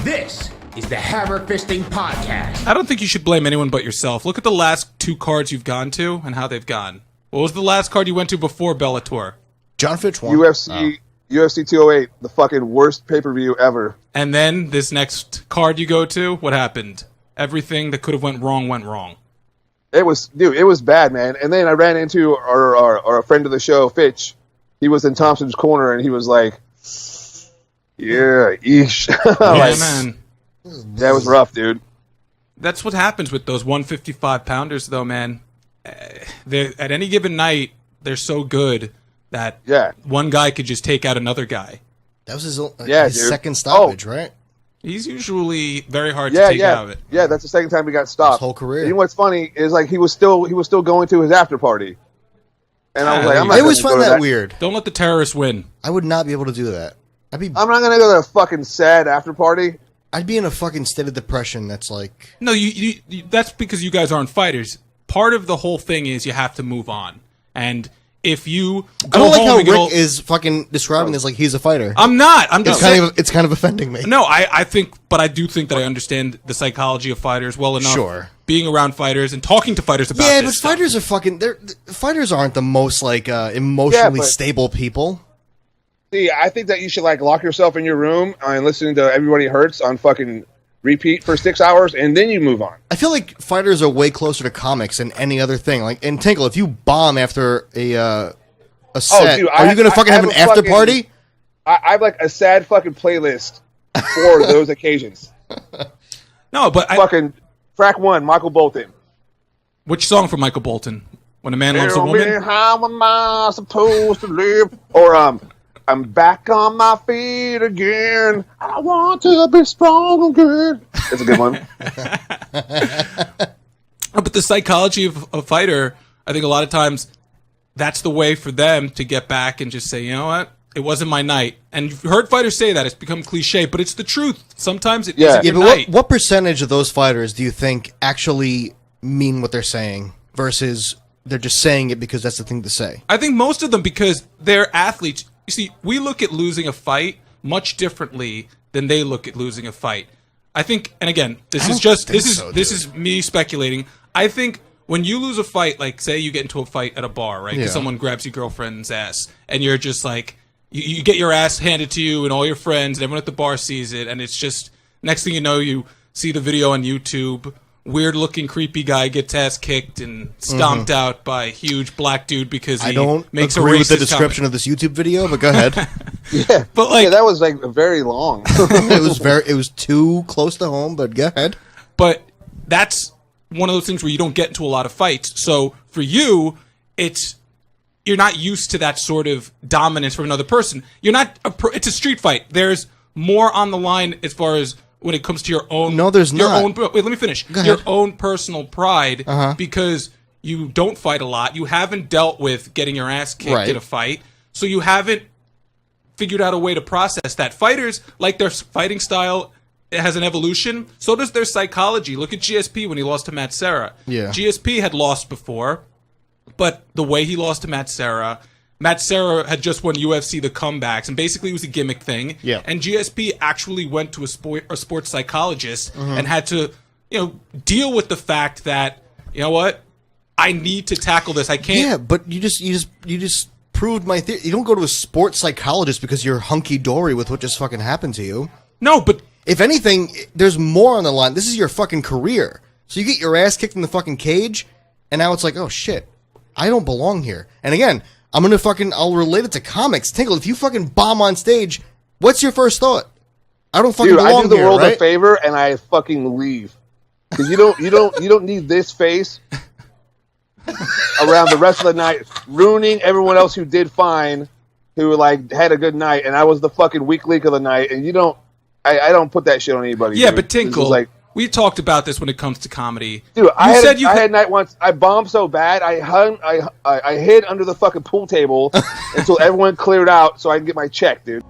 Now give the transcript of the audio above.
This is the Hammerfisting Podcast. I don't think you should blame anyone but yourself. Look at the last two cards you've gone to and how they've gone. What was the last card you went to before Bellator? John Fitch won. UFC 208, the fucking worst pay-per-view ever. And then this next card you go to, what happened? Everything that could have went wrong. It was bad, man. And then I ran into our friend of the show, Fitch. He was in Thompson's corner, and he was like, yeah, yeesh. Yeah, man. That was rough, dude. That's what happens with those 155-pounders, though, man. At any given night, they're so good that one guy could just take out another guy. That was his second stoppage, right? He's usually very hard to take out of it. Yeah, that's the second time he got stopped. His whole career. And you know what's funny is like he was still going to his after party. And I was like, I always find that weird. Don't let the terrorists win. I would not be able to do that. I'm not gonna go to a fucking sad after party. I'd be in a fucking state of depression. That's like no, you that's because you guys aren't fighters. Part of the whole thing is you have to move on, and if you go I don't like home how Rick is fucking describing this like he's a fighter. I'm not. I'm just saying, it's kind of offending me. No, I think, but I do think that I understand the psychology of fighters well enough. Sure. Being around fighters and talking to fighters about this but stuff. fighters are fucking. Fighters aren't the most like emotionally stable people. See, I think that you should like lock yourself in your room and listen to Everybody Hurts on fucking repeat for 6 hours, and then you move on. I feel like fighters are way closer to comics than any other thing. Like, and Tinkle, if you bomb after a set, dude, are you going to fucking have an after party? I have like a sad fucking playlist for those occasions. No, but fucking track one, Michael Bolton. Which song from Michael Bolton? When a man loves a woman? Me, how am I supposed to live? Or I'm back on my feet again. I want to be strong again. It's a good one. But the psychology of a fighter, I think a lot of times that's the way for them to get back and just say, you know what? It wasn't my night. And you've heard fighters say that. It's become cliche, but it's the truth. Sometimes it isn't your night. What percentage of those fighters do you think actually mean what they're saying versus they're just saying it because that's the thing to say? I think most of them, because they're athletes. You see, we look at losing a fight much differently than they look at losing a fight. I think, and again, this is me speculating. I think when you lose a fight, like say you get into a fight at a bar, right? Because someone grabs your girlfriend's ass, and you're just like, you get your ass handed to you, and all your friends and everyone at the bar sees it, and it's just next thing you know, you see the video on YouTube. Weird-looking, creepy guy gets ass kicked and stomped out by a huge black dude because he makes a racist agree with the description of this YouTube video, but go ahead. But like that was like very long. It was too close to home, but go ahead. But that's one of those things where you don't get into a lot of fights. So for you, you're not used to that sort of dominance from another person. It's a street fight. There's more on the line as far as when it comes to your own... No, there's not. Wait, let me finish. Your own personal pride, because you don't fight a lot. You haven't dealt with getting your ass kicked in a fight, so you haven't figured out a way to process that. Fighters, like their fighting style, it has an evolution. So does their psychology. Look at GSP when he lost to Matt Serra. Yeah. GSP had lost before, but the way he lost to Matt Serra had just won UFC The Comebacks, and basically it was a gimmick thing. Yeah. And GSP actually went to a sports psychologist and had to, deal with the fact that, you know what, I need to tackle this. I can't. Yeah, but you just proved my theory. You don't go to a sports psychologist because you're hunky dory with what just fucking happened to you. No, but if anything, there's more on the line. This is your fucking career. So you get your ass kicked in the fucking cage, and now it's like, oh shit, I don't belong here. And again, I'll relate it to comics. Tinkle, if you fucking bomb on stage, what's your first thought? I don't fucking belong here, I do the world right? a favor and I fucking leave. Because you don't need this face around the rest of the night, ruining everyone else who did fine, who like had a good night, and I was the fucking weak link of the night, and I don't put that shit on anybody. Yeah, dude. but Tinkle, we talked about this when it comes to comedy. Dude, I had a night once. I bombed so bad, I hid under the fucking pool table until everyone cleared out so I can get my check, dude.